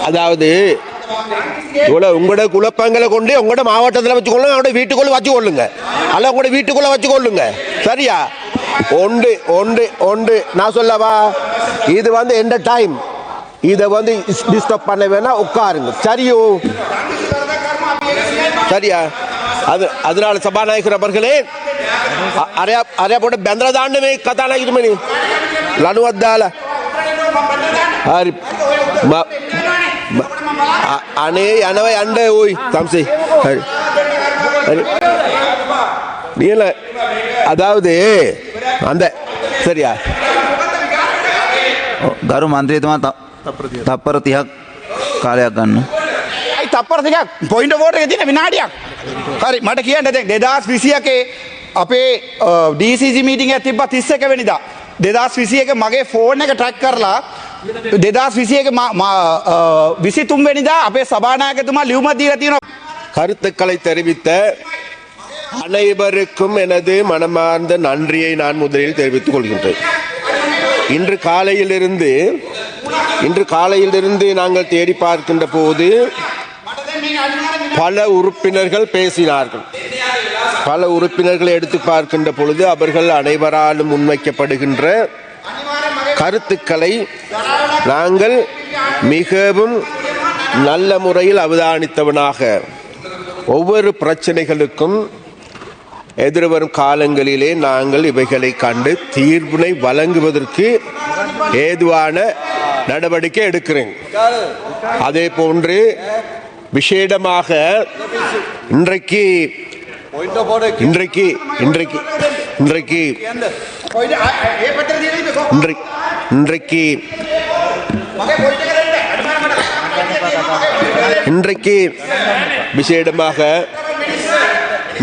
அதாவது உங்களோட குழப்பங்களை கொண்டு உங்களோட மாவட்டத்தில் வச்சுக்கொள்ளுங்க, அவங்களோட வீட்டுக்குள்ள வச்சுக்கொள்ளுங்க, அல்ல உங்களோட வீட்டுக்குள்ள வச்சுக்கொள்ளுங்க. சரியா? ஒன்று ஒன்று ஒன்று நான் சொல்லவா, இது வந்து எந்த டைம் இதை வந்து டிஸ்டர்ப் பண்ண வேணா, உட்காருங்க. சரியோ? சரியா? அதனால சபாநாயகர் அவர்களே අරයා පොඩ බැඳලා දාන්න මේ කතානායකතුමනි ලණුවක් දාලා. හරි අනේ යනවා යන්න ඕයි තම්සේ. හරි හරි நீல அதாவது அந்த சரியா ගරු මන්ත්‍රීතුමා තප්පර 30ක් කාලයක් ගන්න. අයි තප්පර 30ක් පොයින්ට් ඕෆ් ඕඩර් එකේ තියෙන විනාඩියක්. හරි මට කියන්න දැන් 2021 අපේ DCC මීටින් එකක් තිබ්බා 31 වෙනිදා. 2021 මගේ ෆෝන් එක ට්‍රැක් කරලා 2021 23 වෙනිදා අපේ සභානායකතුමා ලියුමක් දීලා තියෙනවා. கருத்துக்களை தெரிவித்த அனைவருக்கும் எனது மனமார்ந்த நன்றியை நான் முதலில் தெரிவித்துக் கொள்கின்றேன். இன்று காலையிலிருந்து நாங்கள் தேடி பார்க்கின்ற போது பல உறுப்பினர்கள் பேசினார்கள். பல உறுப்பினர்களை எடுத்து பார்க்கின்ற பொழுது அவர்கள் அனைவராலும் முன்வைக்கப்படுகின்ற கருத்துக்களை நாங்கள் மிகவும் நல்ல முறையில் அவதானித்தவனாக ஒவ்வொரு பிரச்சனைகளுக்கும் எதிர்வரும் காலங்களிலே நாங்கள் இவைகளை கண்டு தீர்வினை வழங்குவதற்கு ஏதுவான நடவடிக்கை எடுக்கிறேன். அதே போன்று விசேடமாக இன்றைக்கு விசேடமாக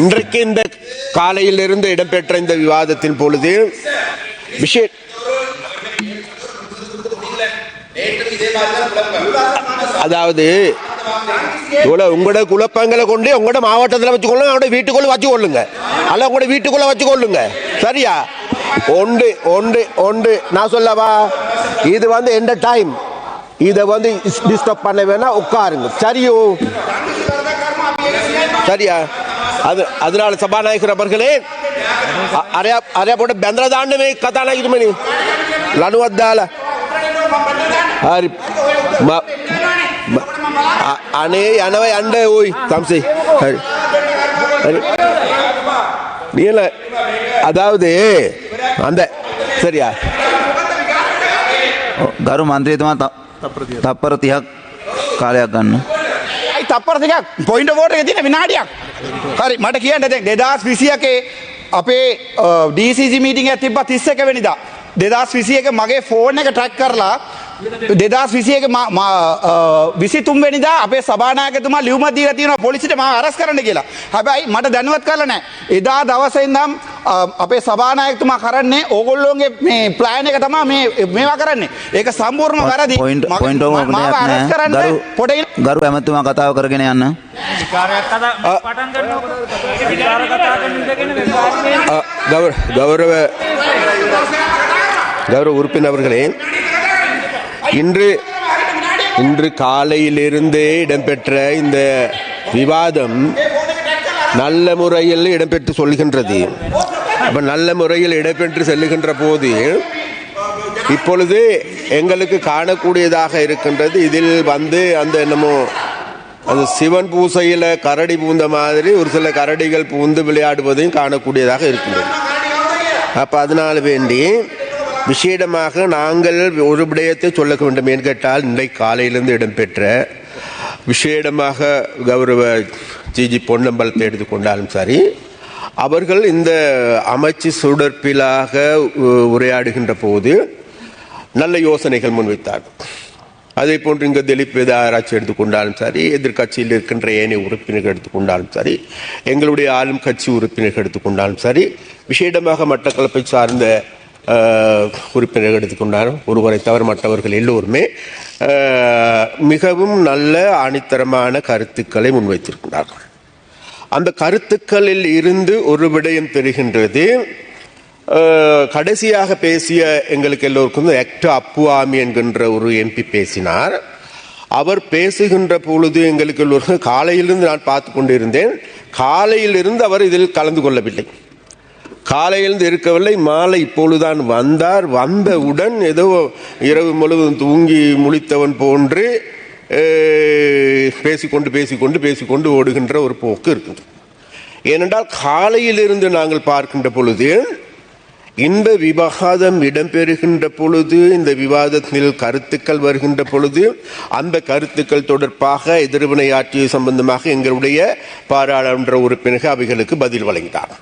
இன்றைக்கு இந்த காலையிலிருந்து இடம்பெற்ற இந்த விவாதத்தின் பொழுது அதாவது உங்களோட குழப்பங்களை கொண்டு உங்களோட மாவட்டத்தில் வச்சுக்கொள்ளுங்க, அவங்களோட வீட்டுக்குள்ள வச்சுக்கொள்ளுங்க, அல்ல உங்களோட வீட்டுக்குள்ள வச்சுக்கொள்ளுங்க. சரியா? ஒன்று ஒன்று ஒன்று நான் சொல்லவா, இது வந்து எந்த டைம் இதை வந்து டிஸ்டர்ப் பண்ண வேணா, உட்காருங்க. சரியோ? சரியா? அதனால சபாநாயகர் அவர்களே අරයා පොඩ බැඳලා දාන්න මේ කතානායකතුමනි ලණුවක් දාලා. හරි අනේ යනවා යන්න ඕයි තම්සේ. හරි හරි நீல அதாவது அந்த சரியா ගරු මන්ත්‍රීතුමා තප්පර 30ක් කාලයක් ගන්න. අයි තප්පර 30ක් පොයින්ට් ඕෆ් ඕඩර් එකේ තියෙන විනාඩියක්. හරි මට කියන්න දැන් 2021 අපේ DCC මීටින් එකක් තිබ්බා 31 වෙනිදා. 2021 මගේ ෆෝන් එක ට්‍රැක් කරලා 2021 23 වෙනිදා අපේ සභානායකතුමා ලියුමක් දීලා තියෙනවා පොලිසියට මාව අරස් කරන්න කියලා. හැබැයි මට දැනුවත් කරලා නැහැ. එදා දවසේ ඉඳන් අපේ සභානායකතුමා කරන්නේ ඕගොල්ලෝගේ මේ ප්ලෑන් එක තමයි මේවා කරන්නේ. ඒක සම්පූර්ණම වැරදි. පොයින්ට් ඕෆ් ඕඩර් එකක් නෑ. ගරු ඇමතුමා කතාව කරගෙන යන්න. கௌரவ உறுப்பினர்களே, இன்று காலையிலிருந்தே இடம்பெற்ற இந்த விவாதம் நல்ல முறையில் இடம்பெற்று சொல்கின்றது. அப்ப நல்ல முறையில் இடம்பெற்று செல்லுகின்ற போது இப்பொழுது எங்களுக்கு காணக்கூடியதாக இருக்கின்றது, இதில் வந்து அந்த என்னமோ அந்த சிவன் பூசையில கரடி பூந்த மாதிரி ஒரு சில கரடிகள் பூந்து விளையாடுவதையும் காணக்கூடியதாக இருக்கின்றது. அப்ப அதனால வேண்டி விசேடமாக நாங்கள் ஒரு விடயத்தை சொல்ல வேண்டும் என்று கேட்டால், இன்றைக்கு காலையிலிருந்து இடம்பெற்ற விசேடமாக கௌரவ ஜிஜி பொன்னம்பலத்தை எடுத்துக்கொண்டாலும் சரி, அவர்கள் இந்த அமைச்சு சுடற்பிலாக உரையாடுகின்ற போது நல்ல யோசனைகள் முன்வைத்தார். அதே போன்று இங்கே திலீப் வேதாராய்ச்சி எடுத்துக்கொண்டாலும் சரி, எதிர்கட்சியில் இருக்கின்ற ஏனைய உறுப்பினர்கள் எடுத்துக்கொண்டாலும் சரி, எங்களுடைய ஆளும் கட்சி உறுப்பினர்கள் எடுத்துக்கொண்டாலும் சரி, விசேடமாக மட்டக்களப்பை சார்ந்த உறுப்பினர்கள் எடுத்துக்கொண்டாலும் ஒருவரை தவிர மற்றவர்கள் எல்லோருமே மிகவும் நல்ல ஆணித்தரமான கருத்துக்களை முன்வைத்திருக்கிறார்கள். அந்த கருத்துக்களில் இருந்து ஒரு விடயம் தெரிகின்றது, கடைசியாக பேசிய எங்களுக்கு எல்லோருக்கும் ஆக்டர் அப்புவாமி என்கின்ற ஒரு எம்பி பேசினார். அவர் பேசுகின்ற பொழுது எங்களுக்கு எல்லோருக்கும் காலையிலிருந்து நான் பார்த்து கொண்டிருந்தேன். காலையிலிருந்து அவர் இதில் கலந்து கொள்ளவில்லை, காலையிலிருந்து இருக்கவில்லை. மாலை இப்பொழுதுதான் வந்தார். வந்தவுடன் ஏதோ இரவு முழுவதும் தூங்கி முழித்தவன் போன்று பேசிக்கொண்டு ஓடுகின்ற ஒரு போக்கு இருக்குது. ஏனென்றால் காலையிலிருந்து நாங்கள் பார்க்கின்ற பொழுது இந்த விவாதம் இடம்பெறுகின்ற பொழுது, இந்த விவாதத்தில் கருத்துக்கள் வருகின்ற பொழுது, அந்த கருத்துக்கள் தொடர்பாக எதிர்வினையாற்றிய சம்பந்தமாக எங்களுடைய பாராளுமன்ற உறுப்பினர்கள் அவைகளுக்கு பதில் வழங்கினார்.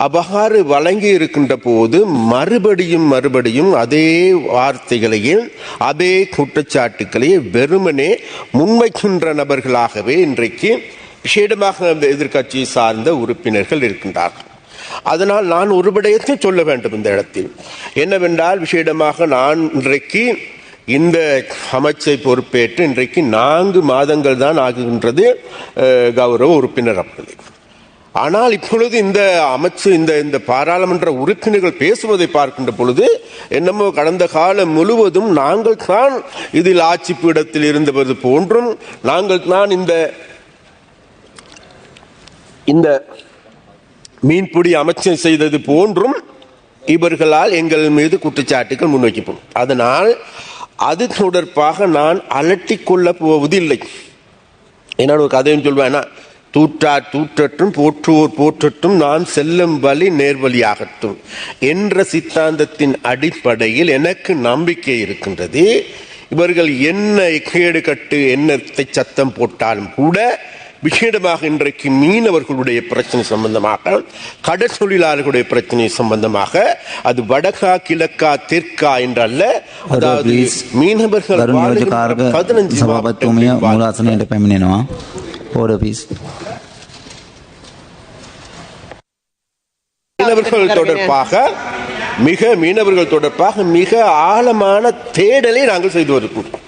அவ்வாறு வழங்கி இருக்கின்ற போது மறுபடியும் அதே வார்த்தைகளையும் அதே குற்றச்சாட்டுக்களையே வெறுமனே முன்வைக்கின்ற நபர்களாகவே இன்றைக்கு விசேடமாக அந்த எதிர்க்கட்சியை சார்ந்த உறுப்பினர்கள் இருக்கின்றார்கள். அதனால் நான் ஒரு விடயத்தை சொல்ல வேண்டும் இந்த இடத்தில். என்னவென்றால், விசேடமாக நான் இன்றைக்கு இந்த அமைச்சை பொறுப்பேற்று இன்றைக்கு 4 மாதங்கள் தான் ஆகுகின்றது கௌரவ உறுப்பினர் அப்படி. ஆனால் இப்பொழுது இந்த அமைச்சு இந்த பாராளுமன்ற உறுப்பினர்கள் பேசுவதை பார்க்கின்ற பொழுது என்னமோ கடந்த காலம் முழுவதும் நாங்கள் தான் இதில் ஆட்சி பீடத்தில் இருந்தது போன்றும், நாங்கள் தான் இந்த மீன்பிடி அமைச்சை செய்தது போன்றும் இவர்களால் எங்கள் மீது குற்றச்சாட்டுகள் முன்வைக்கப்படும். அதனால் அது தொடர்பாக நான் அலட்டிக் கொள்ள போவதில்லை. என்னால் ஒரு கதையும் சொல்வேன்னா, தூற்றார் தூற்றட்டும் போற்றுவோர் போற்றட்டும், நான் செல்லும் வழி நேர்வழியாகட்டும் என்ற சித்தாந்தத்தின் அடிப்படையில் எனக்கு நம்பிக்கை இருக்கின்றது. இவர்கள் என்ன கேடு கட்டு என்னத்தை சத்தம் போட்டாலும் கூட விசேடமாக இன்றைக்கு மீனவர்களுடைய பிரச்சனை சம்பந்தமாக, கடல் தொழிலாளர்களுடைய பிரச்சனை சம்பந்தமாக, அது வடக்கா கிழக்கா தெற்கா என்றல்ல, அதாவது மீனவர்கள் மீனவர்கள் தொடர்பாக மிக ஆழமான தேடலை நாங்கள் செய்து வருகின்றோம்.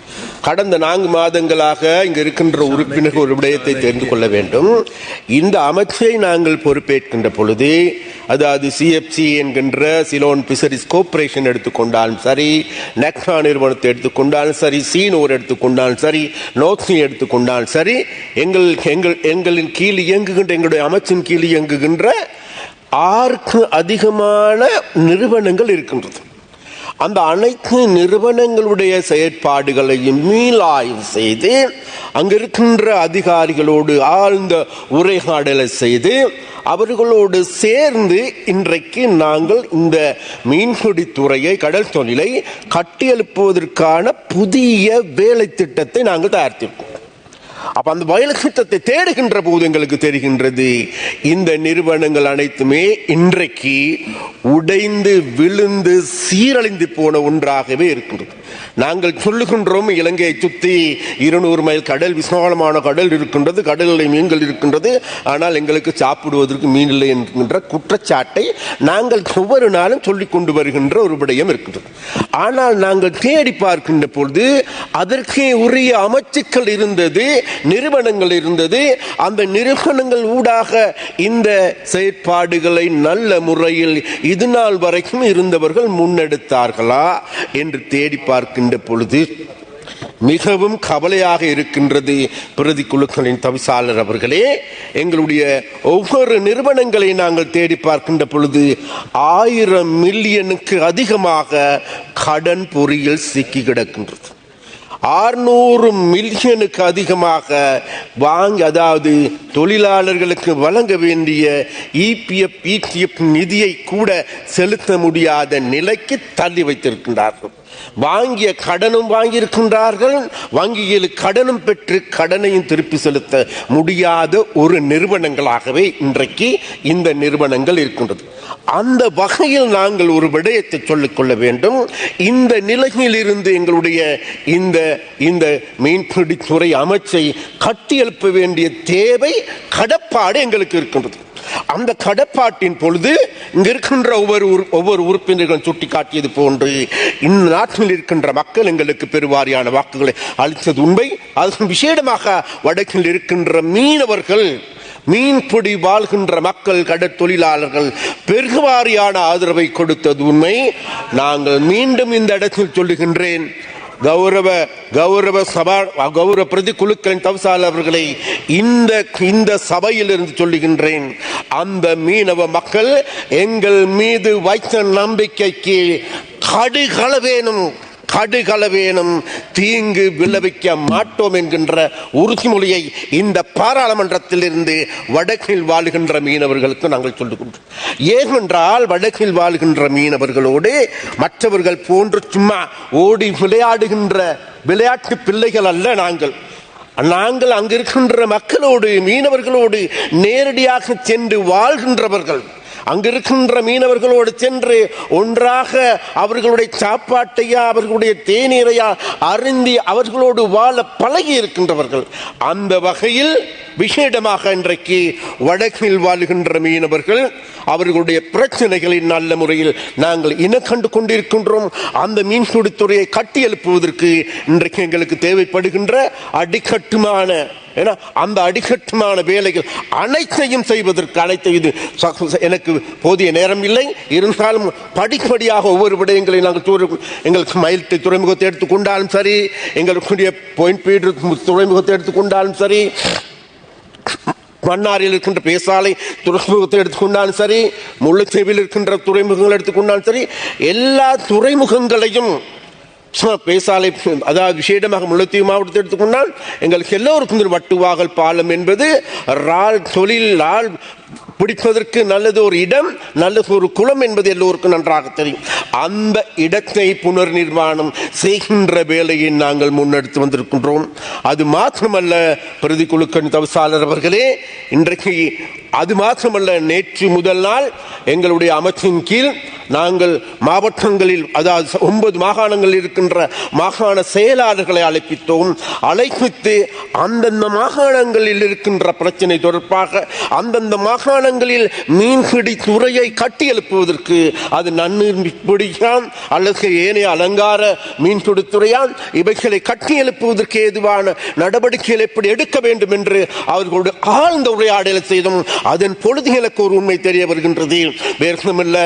கடந்த 4 மாதங்களாக இங்கு இருக்கின்ற உறுப்பினர்கள் ஒரு விடயத்தை தெரிந்து கொள்ள வேண்டும். இந்த அமைச்சை நாங்கள் பொறுப்பேற்கின்ற பொழுது, அதாவது சிஎஃப்சி என்கின்ற சிலோன் பிஷரிஸ் கோர்பரேஷன் எடுத்துக்கொண்டாலும் சரி, நெக்னா நிறுவனத்தை எடுத்துக்கொண்டாலும் சரி, சீனோர் எடுத்துக்கொண்டாலும் சரி, நோத்னி எடுத்துக்கொண்டாலும் சரி, எங்களின் கீழ் இயங்குகின்ற, எங்களுடைய அமைச்சின் கீழ் இயங்குகின்ற 6க்கு அதிகமான நிறுவனங்கள் இருக்கின்றது. அந்த அனைத்து நிறுவனங்களுடைய செயற்பாடுகளையும் மீளாய்வு செய்து அங்கிருக்கின்ற அதிகாரிகளோடு ஆழ்ந்த உரையாடலை செய்து அவர்களோடு சேர்ந்து இன்றைக்கு நாங்கள் இந்த மீன்பிடி துறையை, கடல் தொழிலை கட்டியெழுப்புவதற்கான புதிய வேலை திட்டத்தை நாங்கள் தயாரித்திருக்கோம். அப்ப அந்த வயல் திட்டத்தை தேடுகின்ற போது எங்களுக்கு தெரிகின்றது, இந்த நிறுவனங்கள் அனைத்துமே இன்றைக்கு உடைந்து விழுந்து சீரழிந்து போன ஒன்றாகவே இருக்கின்றது. நாங்கள் சொல்லுகின்றோம், இலங்கையை சுற்றி 200 மைல் கடல், விசாலமான கடல் இருக்கின்றது, கடலில் மீன்கள் இருக்கின்றது, ஆனால் எங்களுக்கு சாப்பிடுவதற்கு மீன் இல்லை என்கின்ற குற்றச்சாட்டை நாங்கள் ஒவ்வொரு நாளும் சொல்லிக் கொண்டு வருகின்ற ஒரு விடயம் இருக்கின்றது. ஆனால் நாங்கள் தேடி பார்க்கின்ற பொழுது அதற்கே உரிய அமைச்சுக்கள் இருந்தது, நிறுவனங்கள் இருந்தது. அந்த நிறுவனங்கள் ஊடாக இந்த செயற்பாடுகளை நல்ல முறையில் இது நாள் வரைக்கும் இருந்தவர்கள் முன்னெடுத்தார்களா என்று தேடி பார்க்கின்ற பொழுது மிகவும் கவலையாக இருக்கின்றது. பிரதி குழுக்களின் தவிசாளர் அவர்களே, எங்களுடைய ஒவ்வொரு நிறுவனங்களை நாங்கள் தேடி பார்க்கின்ற பொழுது 1000 மில்லியனுக்கு அதிகமாக கடன் பொறியில் சிக்கி கிடக்கின்றது. 600 மில்லியனுக்கு அதிகமாக வாங்கி, அதாவது தொழிலாளர்களுக்கு வழங்க வேண்டிய இபிஎஃப் நிதியை கூட செலுத்த முடியாத நிலைக்கு தள்ளி வைத்திருக்கின்றார்கள். வாங்கிய கடனும் வாங்கியிருக்கின்றார்கள், வங்கியில் கடனும் பெற்று கடனையும் திருப்பி செலுத்த முடியாத ஒரு நிறுவனங்களாகவே இன்றைக்கு இந்த நிறுவனங்கள் இருக்கின்றது. அந்த வகையில் நாங்கள் ஒரு விடயத்தை சொல்லிக் கொள்ள வேண்டும். இந்த நிலையில் இருந்து எங்களுடைய இந்த மீன்பிடித்துறை அமைச்சை கட்டியெழுப்ப வேண்டிய தேவை, கடப்பாடு எங்களுக்கு இருக்கின்றது. அந்த கடப்பாட்டின் பொழுது இங்க இருக்கின்ற ஒவ்வொரு உறுப்பினர்களும் சுட்டிக்காட்டியது போன்று இந்த நாட்டில் இருக்கின்ற மக்கள் எங்களுக்கு பெருவாரியான வாக்குகளை அளித்தது உண்மை. அது விசேடமாக வடக்கில் இருக்கின்ற மீனவர்கள் மீன்பிடி வாழ்கின்ற மக்கள், கடற்தொழிலாளர்கள் பெருவாரியான ஆதரவை கொடுத்தது உண்மை. நாங்கள் மீண்டும் இந்த இடத்தில் சொல்லுகின்றேன், கௌரவ பிரதி குழுக்களின் தவிசாளர் அவர்களை இந்த சபையில் இருந்து சொல்லுகின்றேன், அந்த மீனவ மக்கள் எங்கள் மீது வைத்த நம்பிக்கைக்கு கடுகளவேனும் தீங்கு விளைவிக்க மாட்டோம் என்கின்ற உறுதிமொழியை இந்த பாராளுமன்றத்தில் இருந்து வடக்கில் வாழ்கின்ற மீனவர்களுக்கு நாங்கள் சொல்லுகின்றோம். ஏனென்றால் வடக்கில் வாழ்கின்ற மீனவர்களோடு மற்றவர்கள் போன்று சும்மா ஓடி விளையாடுகின்ற விளையாட்டு பிள்ளைகள் அல்ல. நாங்கள் அங்கிருக்கின்ற மக்களோடு, மீனவர்களோடு நேரடியாக சென்று வாழ்கின்றவர்கள். அங்கிருக்கின்ற மீனவர்களோடு சென்று ஒன்றாக அவர்களுடைய சாப்பாட்டையா அவர்களுடைய தேநீரையா அருந்தி அவர்களோடு வாழ பழகி இருக்கின்றவர்கள். அந்த வகையில் விசேடமாக இன்றைக்கு வடக்கில் வாழ்கின்ற மீனவர்கள் அவர்களுடைய பிரச்சனைகளை நல்ல முறையில் நாங்கள் இனக்கண்டு கொண்டிருக்கின்றோம். அந்த மீன்பிடித்துறையை கட்டி எழுப்புவதற்கு இன்றைக்கு எங்களுக்கு தேவைப்படுகின்ற அந்த அடிக்கட்டுமான வேலைகள் அனைத்தையும் செய்வதற்கு இது எனக்கு போதிய நேரம் இல்லை. இருந்தாலும் படிப்படியாக ஒவ்வொரு விடயங்களை நாங்கள் எங்களுக்கு மயில்ட்டை துறைமுகத்தை எடுத்துக்கொண்டாலும் சரி, எங்களுடைய பாயிண்ட் பீடு துறைமுகத்தை எடுத்துக்கொண்டாலும் சரி, மன்னாரில் இருக்கின்ற பேசாலை துறைமுகத்தை எடுத்துக்கொண்டாலும் சரி, முல்லைத்தீவில் இருக்கின்ற துறைமுகங்கள் எடுத்துக்கொண்டாலும் சரி, எல்லா துறைமுகங்களையும் பேசாலை, அதாவது விசேடமாக முல்லைத்தீவு மாவட்டத்தை எடுத்துக்கொண்டால் எங்களுக்கு எல்லோருக்கும் வட்டுவாகல் பாலம் என்பது தொழில் பிடிப்பதற்கு நல்லது ஒரு இடம், நல்லது ஒரு குளம் என்பது எல்லோருக்கும் நன்றாக தெரியும். அந்த இடத்தை புனர் நிர்மாணம் செய்கின்ற வேலையை நாங்கள் முன்னெடுத்து வந்திருக்கின்றோம். அது மாத்திரமல்ல பிரதி குழுக்களின் தவிசாளர் அவர்களே, இன்றைக்கு அது மாத்திரமல்ல, நேற்று முதல் நாள் எங்களுடைய அமைச்சின் கீழ் நாங்கள் மாவட்டங்களில், அதாவது 9 மாகாணங்களில் இருக்கின்ற மாகாண செயலாளர்களை அழைப்பித்து அந்தந்த மாகாணங்களில் இருக்கின்ற பிரச்சனை தொடர்பாக அந்தந்த மாகாணங்களில் மீன்பிடி துறையை கட்டி எழுப்புவதற்கு, அது நன்னீர் பிடிக்கான் அல்லது ஏனைய அலங்கார மீன்பிடி துறையால் இவைகளை கட்டி எழுப்புவதற்கு ஏதுவான நடவடிக்கைகள் எப்படி எடுக்க வேண்டும் என்று அவர்களோடு ஆழ்ந்த உரையாடலை செய்தோம். அதன் பொழுது எனக்கு ஒரு உண்மை தெரிய வருகின்றது. வேறுமில்ல,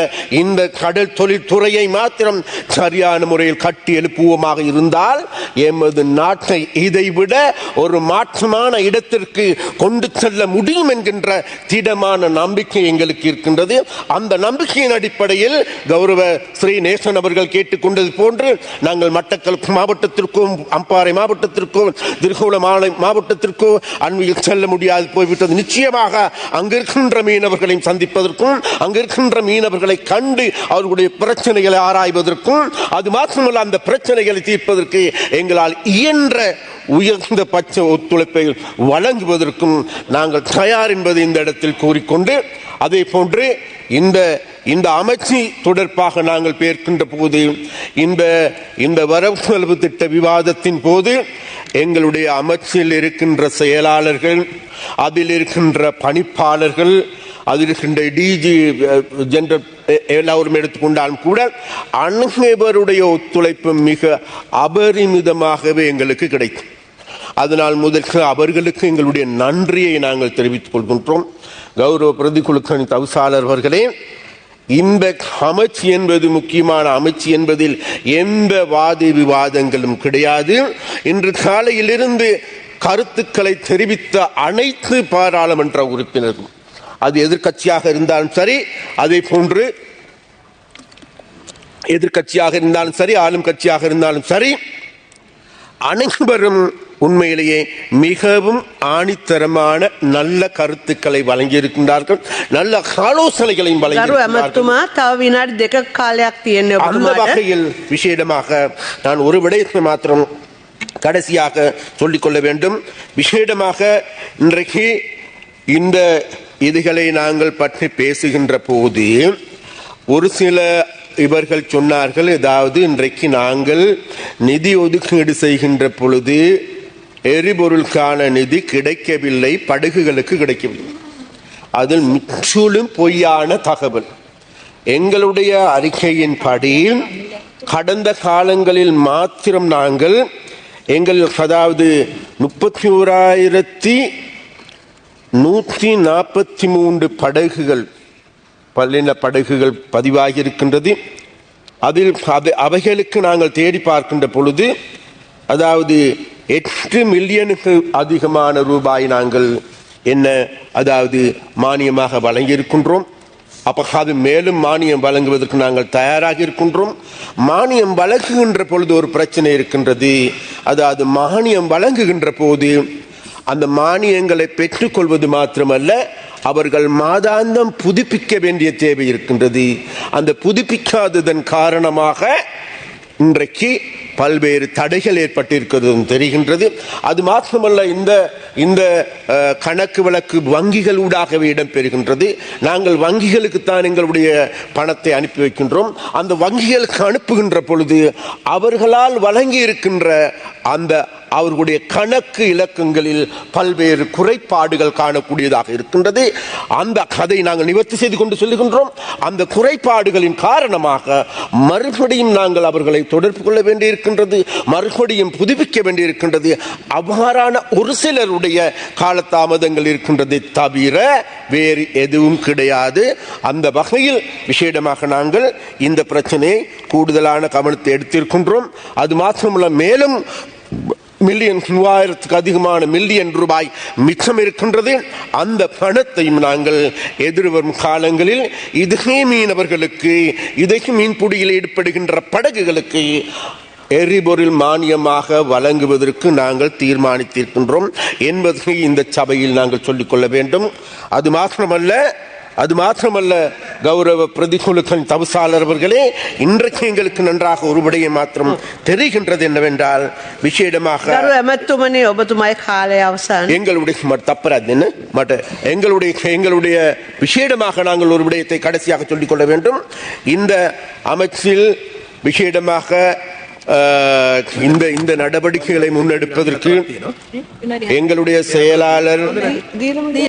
இந்த கடல் தொழில்துறையை மாத்திரம் சரியான முறையில் கட்டி எழுப்புவோமாக இருந்தால் எமது நாட்டை இதைவிட ஒரு மாற்றமான இடத்திற்கு கொண்டு செல்ல முடியும் என்கின்ற திடமான நம்பிக்கை எங்களுக்கு இருக்கின்றது. அந்த நம்பிக்கையின் அடிப்படையில் கௌரவ ஸ்ரீ நேசன் அவர்கள் கேட்டுக்கொண்டது போன்று நாங்கள் மட்டக்களப்பு மாவட்டத்திற்கும் அம்பாறை மாவட்டத்திற்கும் திருகோணமலை மாவட்டத்திற்கும் அண்மையில் செல்ல முடியாது போய்விட்டது. நிச்சயமாக அங்கிருக்கின்ற மீனவர்களையும் சந்திப்பதற்கும் அங்கிருக்கின்ற மீனவர்களை கண்டு அவர்களுடைய பிரச்சனைகளை ஆராய்வதற்கும், அது மாத்திரமல்ல அந்த பிரச்சனைகளை தீர்ப்பதற்கு எங்களால் இயன்ற உயர்ந்த பட்ச ஒத்துழைப்பை வழங்குவதற்கும் நாங்கள் தயார் என்பதை இந்த இடத்தில் கூறிக்கொண்டு, அதே போன்று இந்த அமைச்சு தொடர்பாக நாங்கள் பேர்க்கின்ற போது இந்த வரவு செலவு திட்ட விவாதத்தின் போது எங்களுடைய அமைச்சில் இருக்கின்ற செயலாளர்கள், அதில் இருக்கின்ற பணிப்பாளர்கள், அதில் இருக்கின்ற டிஜி ஜெனரல் எல்லாரும் எடுத்துக்கொண்டாலும் கூட அனைவருடைய ஒத்துழைப்பு மிக அபரிமிதமாகவே எங்களுக்கு கிடைக்கும். அதனால் முதற்கு அவர்களுக்கு எங்களுடைய நன்றியை நாங்கள் தெரிவித்துக் கொள்கின்றோம். கௌரவ பிரதி குழுக்களின் தவிசாளர் அவர்களே, இந்த அமைச்சு என்பது முக்கியமான அமைச்சு என்பதில் எந்த வாத விவாதங்களும் கிடையாது. இன்று காலையிலிருந்து கருத்துக்களை தெரிவித்த அனைத்து பாராளுமன்ற உறுப்பினர்கள், அது எதிர்க்கட்சியாக இருந்தாலும் சரி, அதே போன்று எதிர்க்கட்சியாக இருந்தாலும் சரி, ஆளும் கட்சியாக இருந்தாலும் சரி, அனைவரும் உண்மையிலேயே மிகவும் ஆணித்தரமான நல்ல கருத்துக்களை வழங்கியிருக்கின்றார்கள், நல்ல ஆலோசனைகளையும் வழங்கியிருக்கிறார்கள். அந்த வகையில் விசேடமாக நான் ஒரு விடயத்தை மாத்திரம் கடைசியாக சொல்லிக்கொள்ள வேண்டும். விசேடமாக இன்றைக்கு இந்த இதுகளை நாங்கள் பற்றி பேசுகின்ற போது ஒரு சில இவர்கள் சொன்னார்கள், அதாவது இன்றைக்கு நாங்கள் நிதி ஒதுக்கீடு செய்கின்ற பொழுது எரிபொருளுக்கான நிதி கிடைக்கவில்லை, படகுகளுக்கு கிடைக்கவில்லை. அதில் முற்றிலும் பொய்யான தகவல். எங்களுடைய அறிக்கையின்படி கடந்த காலங்களில் மாத்திரம் நாங்கள் அதாவது 31,000 143 படகுகள் பல்லின படகுகள் பதிவாகி இருக்கின்றது. அதில் அவைகளுக்கு நாங்கள் தேடி பார்க்கின்ற பொழுது அதாவது 8 மில்லியனுக்கு அதிகமான ரூபாய் நாங்கள் அதாவது மானியமாக வழங்கியிருக்கின்றோம். அப்போ அது மேலும் மானியம் வழங்குவதற்கு நாங்கள் தயாராக இருக்கின்றோம். மானியம் வழங்குகின்ற பொழுது ஒரு பிரச்சனை இருக்கின்றது. அதாவது மானியம் வழங்குகின்ற போது அந்த மானியங்களை பெற்றுக்கொள்வது மாத்திரமல்ல, அவர்கள் மாதாந்தம் புதுப்பிக்க வேண்டிய தேவை இருக்கின்றது. அந்த புதுப்பிக்காததன் காரணமாக இன்றைக்கு பல்வேறு தடைகள் ஏற்பட்டிருக்கிறது தெரிகின்றது. அது மாத்திரமல்ல, இந்த கணக்கு வழக்கு வங்கிகள் ஊடாகவே இடம்பெறுகின்றது. நாங்கள் வங்கிகளுக்குத்தான் எங்களுடைய பணத்தை அனுப்பி வைக்கின்றோம். அந்த வங்கிகளுக்கு அனுப்புகின்ற பொழுது அவர்களால் வழங்கி இருக்கின்ற அந்த அவர்களுடைய கணக்கு இலக்கங்களில் பல்வேறு குறைபாடுகள் காணக்கூடியதாக இருக்கின்றது. அந்த கதை நாங்கள் நிவர்த்தி செய்து கொண்டு சொல்லுகின்றோம். அந்த குறைபாடுகளின் காரணமாக மறுபடியும் நாங்கள் அவர்களை தொடர்பு கொள்ள வேண்டியிருக்கின்றது, மறுபடியும் புதுப்பிக்க வேண்டியிருக்கின்றது. அவ்வாறான ஒரு சிலருடைய காலதாமதங்கள் இருக்கின்றதை தவிர வேறு எதுவும் கிடையாது. அந்த வகையில் விசேடமாக நாங்கள் இந்த பிரச்சனையை கூடுதலான கவனத்தை எடுத்திருக்கின்றோம். அது மாத்திரமல்ல, மேலும் மில்லியன் 3000க்கு அதிகமான மில்லியன் ரூபாய் மிச்சம் இருக்கின்றது. அந்த பணத்தையும் நாங்கள் எதிர்வரும் காலங்களில் இதே மீனவர்களுக்கு, இதே மீன்பிடியில் ஈடுபடுகின்ற படகுகளுக்கு எரிபொருள் மானியமாக வழங்குவதற்கு நாங்கள் தீர்மானித்திருக்கின்றோம் என்பதை இந்த சபையில் நாங்கள் சொல்லிக்கொள்ள வேண்டும். அது மாத்திரமல்ல கௌரவ பிரதிகுலுக்களின் தவிசாளர் அவர்களே, இன்றைக்கு எங்களுக்கு நன்றாக ஒரு விடயம் மாத்திரம் தெரிகின்றது என்னவென்றால், விசேடமாக எங்களுடைய விசேடமாக நாங்கள் ஒரு விடயத்தை கடைசியாக சொல்லிக்கொள்ள வேண்டும். இந்த அமைச்சில் விசேடமாக இந்த நடவடிக்கைகளை முன்னெடுப்பதற்கு எங்களுடைய செயலாளர்,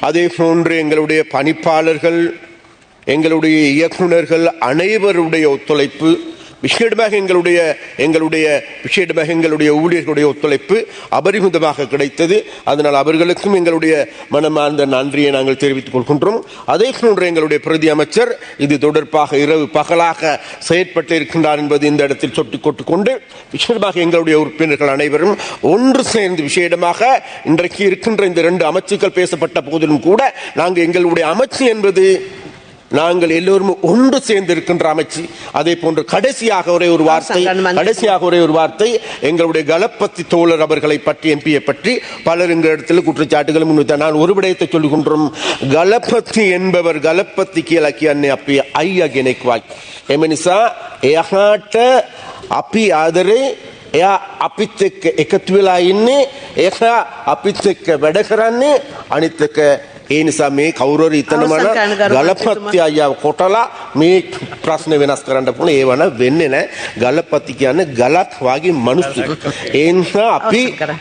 அதே போன்று எங்களுடைய பணிப்பாளர்கள், எங்களுடைய இயக்குநர்கள் அனைவருடைய ஒத்துழைப்பு, விசேடமாக எங்களுடைய ஊழியர்களுடைய ஒத்துழைப்பு அபரிமிதமாக கிடைத்தது. அதனால் அவர்களுக்கும் எங்களுடைய மனமார்ந்த நன்றியை நாங்கள் தெரிவித்துக் கொள்கின்றோம். அதே போன்று எங்களுடைய பிரதி அமைச்சர் இது தொடர்பாக இரவு பகலாக செயற்பட்டு இருக்கின்றார் என்பது இந்த இடத்தில் சுட்டிக்கொண்டு கொண்டு, விசேடமாக எங்களுடைய உறுப்பினர்கள் அனைவரும் ஒன்று சேர்ந்து விசேடமாக இன்றைக்கு இருக்கின்ற இந்த 2 அமைச்சுக்கள் பேசப்பட்ட போதிலும் கூட நாங்கள் எங்களுடைய அமைச்சு என்பது நாங்கள் எல்லோரும் ஒன்று சேர்ந்து இருக்கின்ற அமைச்சு. அதே போன்று கடைசியாக ஒரே ஒரு வார்த்தை எங்களுடைய கலப்பத்தி தோழர் அவர்களை பற்றி, எம்பியை பற்றி பலர் எங்கள் இடத்துல குற்றச்சாட்டுகளை முன்வைத்தார். நான் ஒரு விடயத்தை சொல்லுகின்றோம். கலப்பத்தி என்பவர் கலப்பத்தி கிழக்கி அன்னை அப்பி ஐயா கெனைக்குவாய் எமனிசா එයාට අපි ආදරේ, එයා අපිත් එක්ක එකතු වෙලා ඉන්නේ, එයා අපිත් එක්ක වැඩ කරන්නේ. අනිත් එක ඒ නිසා මේ කවුරුහරි හිතනවනම් ගලපති අයියා කොටලා මේ ප්‍රශ්න වෙනස් කරන්න පුළුවන්. ඒ වන වෙන්නේ නැහැ. ගලපති කියන්නේ ගලක් වගේ මිනිස්සු. ඒ නිසා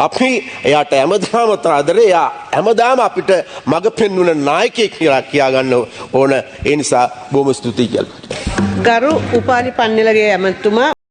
අපි එයාට හැමදාම ආදරේ, එයා හැමදාම අපිට මඟ පෙන්වන නායකයෙක් කියලා කියා ගන්න ඕන. ඒ නිසා බොහොම ස්තුතියි කියලා. ගරු උපාලි පන්නිලගේ ඇමතුමා